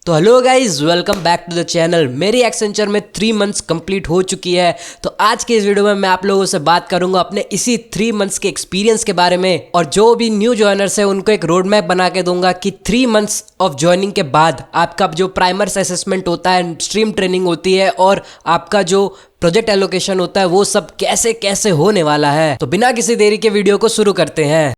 तो hello guys, welcome back to the channel. मेरी Accenture में 3 मंथ्स कंप्लीट हो चुकी है। तो आज के इस वीडियो में मैं आप लोगों से बात करूंगा अपने इसी 3 मंथ्स के एक्सपीरियंस के बारे में, और जो भी न्यू ज्वाइनर्स है उनको एक रोड मैप बना के दूंगा कि 3 मंथ्स ऑफ ज्वाइनिंग के बाद आपका जो प्राइमर्स असेसमेंट होता है, स्ट्रीम ट्रेनिंग होती है और आपका जो प्रोजेक्ट एलोकेशन होता है वो सब कैसे कैसे होने वाला है। तो बिना किसी देरी के वीडियो को शुरू करते हैं।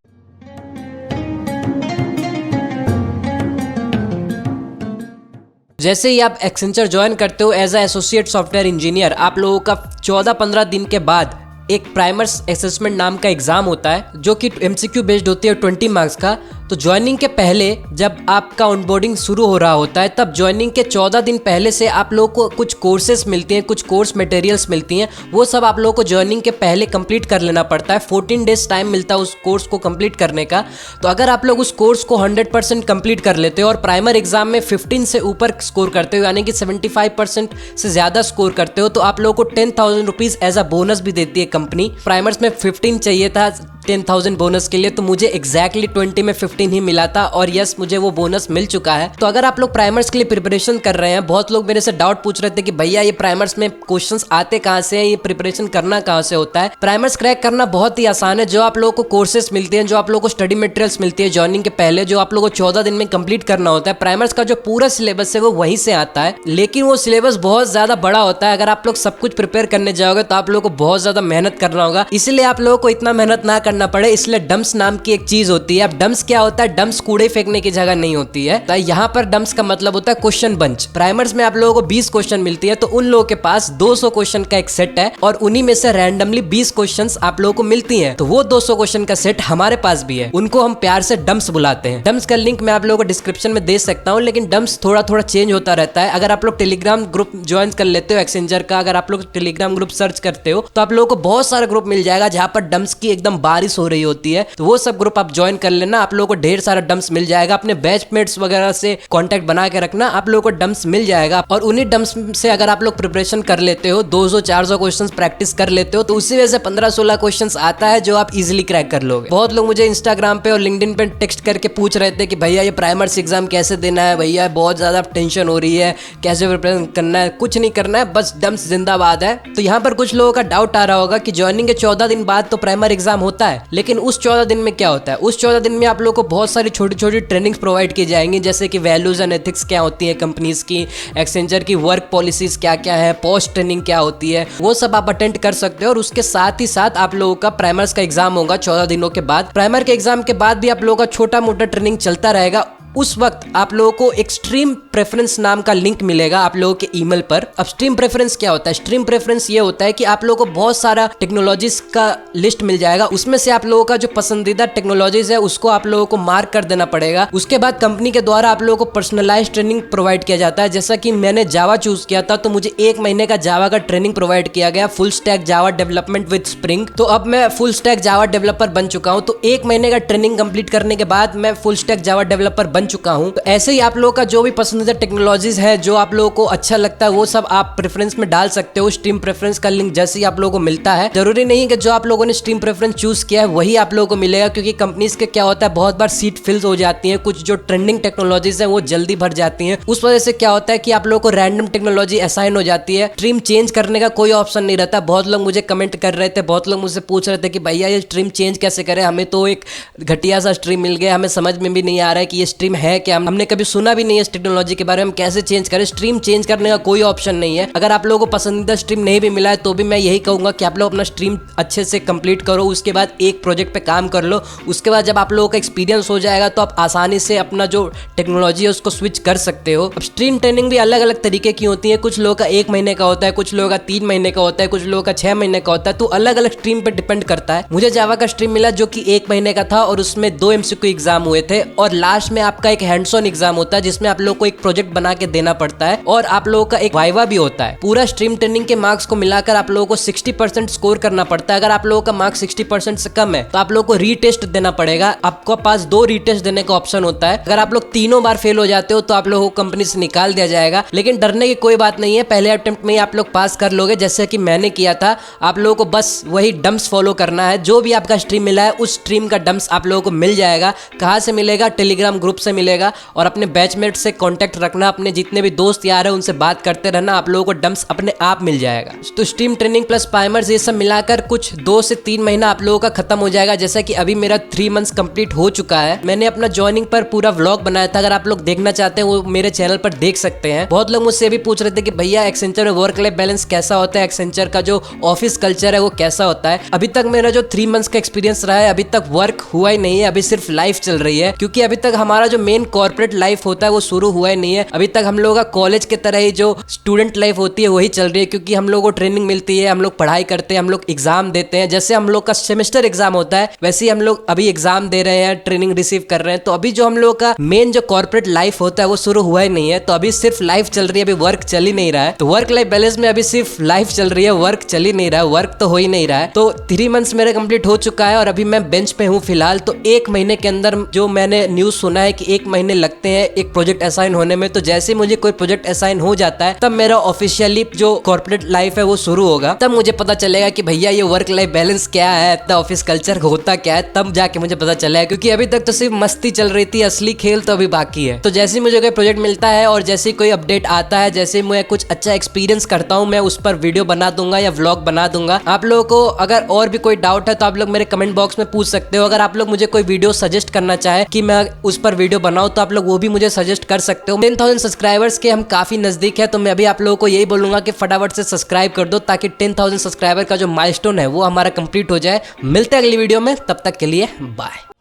जैसे ही आप एक्सेंचर ज्वाइन करते हो as a associate software engineer, आप लोगों का 14-15 दिन के बाद एक प्राइमर्स असेसमेंट नाम का एग्जाम होता है जो कि MCQ बेस्ड होती है 20 मार्क्स का। तो ज्वाइनिंग के पहले जब आपका ऑनबोर्डिंग शुरू हो रहा होता है, तब ज्वाइनिंग के 14 दिन पहले से आप लोगों को कुछ कोर्सेज मिलती हैं, कुछ कोर्स मटेरियल्स मिलती हैं। वो सब आप लोगों को ज्वाइनिंग के पहले कंप्लीट कर लेना पड़ता है। 14 डेज टाइम मिलता है उस कोर्स को कंप्लीट करने का। तो अगर आप लोग उस कोर्स को 100% कंप्लीट कर लेते हो और प्राइमर एग्जाम में 15 से ऊपर स्कोर करते हो, यानी कि 75% से ज़्यादा स्कोर करते हो, तो आप लोगों को 10,000 रुपीज़ एज अ बोनस भी देती है कंपनी। प्राइमर्स में 15 चाहिए था 10,000 बोनस के लिए, तो मुझे एग्जैक्टली 20 में 15 ही मिला था और यस, मुझे वो बोनस मिल चुका है। तो अगर आप लोग प्राइमर्स के लिए प्रिपरेशन कर रहे हैं, बहुत लोग मेरे से डाउट पूछ रहे थे कि भैया ये प्राइमर्स में क्वेश्चंस आते कहाँ से हैं, ये प्रिपरेशन करना कहाँ से होता है। प्राइमर्स क्रैक करना बहुत ही आसान है। जो आप लोगों को कोर्सेज मिलते हैं, जो आप लोगों को स्टडी मटेरियल्स मिलती है ज्वाइनिंग के पहले, जो आप लोगों को 14 दिन में कंप्लीट करना होता है, प्राइमर्स का जो पूरा सिलेबस है वो वहीं से आता है। लेकिन वो सिलेबस बहुत ज्यादा बड़ा होता है। अगर आप लोग सब कुछ प्रिपेयर करने जाओगे तो आप लोगों को बहुत ज्यादा मेहनत करना होगा। इसलिए आप लोगों को इतना मेहनत ना करना पड़े, इसलिए डम्प्स नाम की एक चीज होती है। अब डम्प्स क्या होता है? डम्प्स कूड़े फेंकने की जगह नहीं होती है। तो यहाँ पर डम्प्स का मतलब होता है क्वेश्चन बंच। प्राइमर्स में आप लोगों को 20 क्वेश्चन मिलती है, तो उन लोगों के पास 200 क्वेश्चन का एक सेट है और उन्हीं में से रैंडमली 20 क्वेश्चंस आप लोगों को मिलती हैं। तो वो 200 क्वेश्चन का सेट हमारे पास भी है। उनको हम प्यार से डम्प्स बुलाते हैं। डम्प्स का लिंक मैं आप लोगों को डिस्क्रिप्शन में दे सकता हूँ, लेकिन डम्प्स थोड़ा थोड़ा चेंज होता रहता है। अगर आप लोग टेलीग्राम ग्रुप ज्वाइन कर लेते हो एक्सेंचर का, अगर आप लोग टेलीग्राम ग्रुप सर्च करते हो तो आप लोगों को बहुत सारा ग्रुप मिल जाएगा जहाँ पर डम्प्स की एकदम बारिश हो रही होती है। तो वो सब ग्रुप आप ज्वाइन कर लेना, आप लोगों को ढेर सारा डम्प्स मिल जाएगा। अपने बैचमेट्स वगैरह से कांटेक्ट बना के रखना, आप लोगों को डम्प्स मिल जाएगा। और उन्हीं डम्प्स से अगर आप लोग प्रिपरेशन कर लेते हो, 200-400 क्वेश्चंस प्रैक्टिस कर लेते हो, तो उसी वजह से 15-16 क्वेश्चंस आता है जो आप इजीली क्रैक कर लोगे। बहुत लोग मुझे इंस्टाग्राम पे और लिंक्डइन पे टेक्स्ट करके पूछ रहे थे कि भैया ये प्राइमर्स एग्जाम कैसे देना है, भैया बहुत ज्यादा टेंशन हो रही है, कैसे प्रिपरेशन करना है। कुछ नहीं करना है, बस डम्प्स जिंदाबाद है। तो यहाँ पर कुछ लोगों का डाउट आ रहा होगा कि ज्वाइनिंग के 14 दिन बाद तो प्राइमर एग्जाम होता है, लेकिन उस 14 दिन में क्या होता है? उस 14 दिन में आप लोगों को बहुत सारी छोटी छोटी ट्रेनिंग्स प्रोवाइड की जाएंगी, जैसे कि वैल्यूज एंड एथिक्स क्या होती है कंपनीज की, एक्सेंचर की वर्क पॉलिसीज क्या क्या है, पोस्ट ट्रेनिंग क्या होती है, वो सब आप अटेंड कर सकते हो। और उसके साथ ही साथ आप लोगों का प्राइमर्स का एग्जाम होगा 14 दिनों के बाद। प्राइमर के एग्जाम के बाद भी आप लोगों का छोटा मोटा ट्रेनिंग चलता रहेगा। उस वक्त आप लोगों को एक स्ट्रीम प्रेफरेंस नाम का लिंक मिलेगा आप लोगों के ईमेल पर। अब स्ट्रीम प्रेफरेंस क्या होता है? स्ट्रीम प्रेफरेंस ये होता है कि आप लोगों को बहुत सारा टेक्नोलॉजीज का लिस्ट मिल जाएगा। उसमें से आप लोगों का जो पसंदीदा टेक्नोलॉजीज है उसको आप लोगों को मार्क कर देना पड़ेगा। उसके बाद कंपनी के द्वारा आप लोगों को पर्सनलाइज ट्रेनिंग प्रोवाइड किया जाता है। जैसा कि मैंने जावा चूज किया था, तो मुझे 1 महीने का जावा का ट्रेनिंग प्रोवाइड किया गया, full stack Java development with spring. तो अब मैं फुल स्टैक जावा डेवलपर बन चुका हूँ। तो 1 महीने का ट्रेनिंग कंप्लीट करने के बाद मैं फुल स्टैक जावा डेवलपर बन चुका हूँ। तो ऐसे ही आप लोगों का जो भी पसंदीदा टेक्नोलॉजीज है, जो आप लोगों को अच्छा लगता है, वो सब आप प्रेफरेंस में डाल सकते हो। स्ट्रीम प्रेफरेंस का लिंक जैसे ही आप लोगों को मिलता है, जरूरी नहीं कि जो आप लोगों ने स्ट्रीम प्रेफरेंस चूज किया है वही आप लोगों को मिलेगा, क्योंकि कंपनीज के क्या होता है, बहुत बार सीट फिल्स हो जाती है, कुछ जो ट्रेंडिंग टेक्नोलॉजीज है वो जल्दी भर जाती है। उस वजह से क्या होता है कि आप लोगों को रैंडम टेक्नोलॉजी असाइन हो जाती है। स्ट्रीम चेंज करने का कोई ऑप्शन नहीं रहता। बहुत लोग मुझे कमेंट कर रहे थे, बहुत लोग मुझसे पूछ रहे थे कि भैया ये स्ट्रीम चेंज कैसे करें, हमें तो एक घटिया सा स्ट्रीम मिल गया, हमें समझ में भी नहीं आ रहा है कि ये स्ट्रीम है क्या, हमने कभी सुना भी नहीं है इस टेक्नोलॉजी के बारे में, हम कैसे चेंज करें। स्ट्रीम चेंज करने का कोई ऑप्शन नहीं है। अगर आप लोगों को पसंदीदा स्ट्रीम नहीं भी मिला है तो भी मैं यही कहूंगा कि आप लोग अपना स्ट्रीम अच्छे से कंप्लीट करो, उसके बाद एक प्रोजेक्ट पे काम कर लो। उसके बाद जब आप लोगों का एक्सपीरियंस हो जाएगा तो आप आसानी से अपना जो टेक्नोलॉजी है उसको स्विच कर सकते हो। अब स्ट्रीम ट्रेनिंग भी अलग अलग तरीके की होती है। कुछ लोगों का 1 महीने का होता है, कुछ लोगों का 3 महीने का होता है, कुछ लोगों का 6 महीने का होता है। तो अलग अलग स्ट्रीम पे डिपेंड करता है। मुझे जावा का स्ट्रीम मिला जो कि 1 महीने का था और उसमें 2 MCQ एग्जाम हुए थे और लास्ट में आपका एक हैंड्स ऑन एग्जाम होता है जिसमें आप लोग को एक प्रोजेक्ट बना के देना पड़ता है और आप लोगों का एक वाइवा भी होता है। पूरा स्ट्रीम ट्रेनिंग के मार्क्स को मिलाकर आप लोगों को 60% स्कोर करना पड़ता है। अगर आप लोगों का मार्क्स 60% से कम है तो आप लोगों को रीटेस्ट देना पड़ेगा। आपके पास 2 रीटेस्ट देने का ऑप्शन होता है। अगर आप लोग तीनों बार फेल हो जाते हो तो आप लोगों को कंपनी से निकाल दिया जाएगा, लेकिन डरने की कोई बात नहीं है। पहले अटेम्प्ट में ही आप लोग पास कर लोगे, जैसे कि मैंने किया था। आप लोगों को बस वही डम्प्स फॉलो करना है। जो भी आपका स्ट्रीम मिला है उस स्ट्रीम का डम्प्स आप लोगों को मिल जाएगा। कहाँ से मिलेगा? टेलीग्राम ग्रुप से मिलेगा। और अपने बैचमेट से कांटेक्ट रखना, अपने जितने भी दोस्त यार है उनसे बात करते रहना, आप लोगों को डम्प्स अपने आप मिल जाएगा। तो स्टीम ट्रेनिंग प्लस प्राइमर्स ये सब मिलाकर कुछ 2 से 3 महीना आप लोगों का खत्म हो जाएगा। जैसा कि अभी मेरा 3 मंथ्स कंप्लीट हो चुका है। मैंने अपना ज्वाइनिंग पर पूरा व्लॉग बनाया था, अगर आप लोग देखना चाहते हैं वो मेरे चैनल पर देख सकते हैं। बहुत लोग मुझसे भी पूछ रहे थे कि भैया एक्सेंचर में वर्क लाइफ बैलेंस कैसा होता है, एक्सेंचर का जो ऑफिस कल्चर है वो कैसा होता है। अभी तक मेरा जो 3 मंथ्स का एक्सपीरियंस रहा है, अभी तक वर्क हुआ ही नहीं है, अभी सिर्फ लाइफ चल रही है। क्योंकि अभी तक हमारा जो मेन कॉर्पोरेट लाइफ होता है वो शुरू हुआ ही नहीं है। अभी तक हम लोगों का कॉलेज के तरह ही जो स्टूडेंट लाइफ होती है वही चल रही है। क्योंकि हम लोगों को ट्रेनिंग मिलती है, हम लोग पढ़ाई करते हैं, हम लोग एग्जाम देते हैं। जैसे हम लोग का सेमेस्टर एग्जाम होता है वैसे ही हम लोग अभी एग्जाम दे रहे हैं, ट्रेनिंग रिसीव कर रहे हैं। तो अभी जो हम लोग का मेन जो कॉर्पोरेट लाइफ होता है वो शुरू हुआ ही नहीं है। तो अभी सिर्फ लाइफ चल रही है, अभी वर्क चल ही नहीं रहा है। तो वर्क लाइफ बैलेंस में अभी सिर्फ लाइफ चल रही है, वर्क चल ही नहीं रहा है, वर्क तो हो ही नहीं रहा है। तो 3 मंथ्स मेरे कंप्लीट हो चुका है और अभी मैं बेंच पे हूँ फिलहाल। तो 1 महीने के अंदर जो मैंने न्यूज सुना है कि 1 महीने लगते हैं एक प्रोजेक्ट असाइन होने में। तो जैसे मुझे कोई प्रोजेक्ट असाइन हो जाता है तब मेरा ऑफिशियली जो कॉर्पोरेट लाइफ है वो शुरू होगा। तब मुझे पता चलेगा कि भैया ये वर्क लाइफ बैलेंस क्या है, इतना ऑफिस कल्चर होता क्या है, तब जाके मुझे पता चला है। क्योंकि अभी तक तो सिर्फ मस्ती चल रही थी, असली खेल तो अभी बाकी है। तो जैसे मुझे कोई प्रोजेक्ट मिलता है और जैसे कोई अपडेट आता है, जैसे मैं कुछ अच्छा एक्सपीरियंस करता हूँ, मैं उस पर वीडियो बना दूंगा या व्लॉग बना दूंगा। आप लोगों को अगर और भी कोई डाउट है तो आप लोग मेरे कमेंट बॉक्स में पूछ सकते हो। अगर आप लोग मुझे कोई वीडियो सजेस्ट करना चाहे कि मैं उस पर वीडियो बनाऊं तो आप लोग वो भी मुझे सजेस्ट कर सकते हो। 10,000 सब्सक्राइबर्स के हम काफी नजदीक है। तो मैं अभी आप लोगों को यही बोलूंगा कि फटाफट से सब्सक्राइब कर दो ताकि 10,000 सब्सक्राइबर का जो माइलस्टोन है वो हमारा कंप्लीट हो जाए। मिलते हैं अगली वीडियो में, तब तक के लिए बाय।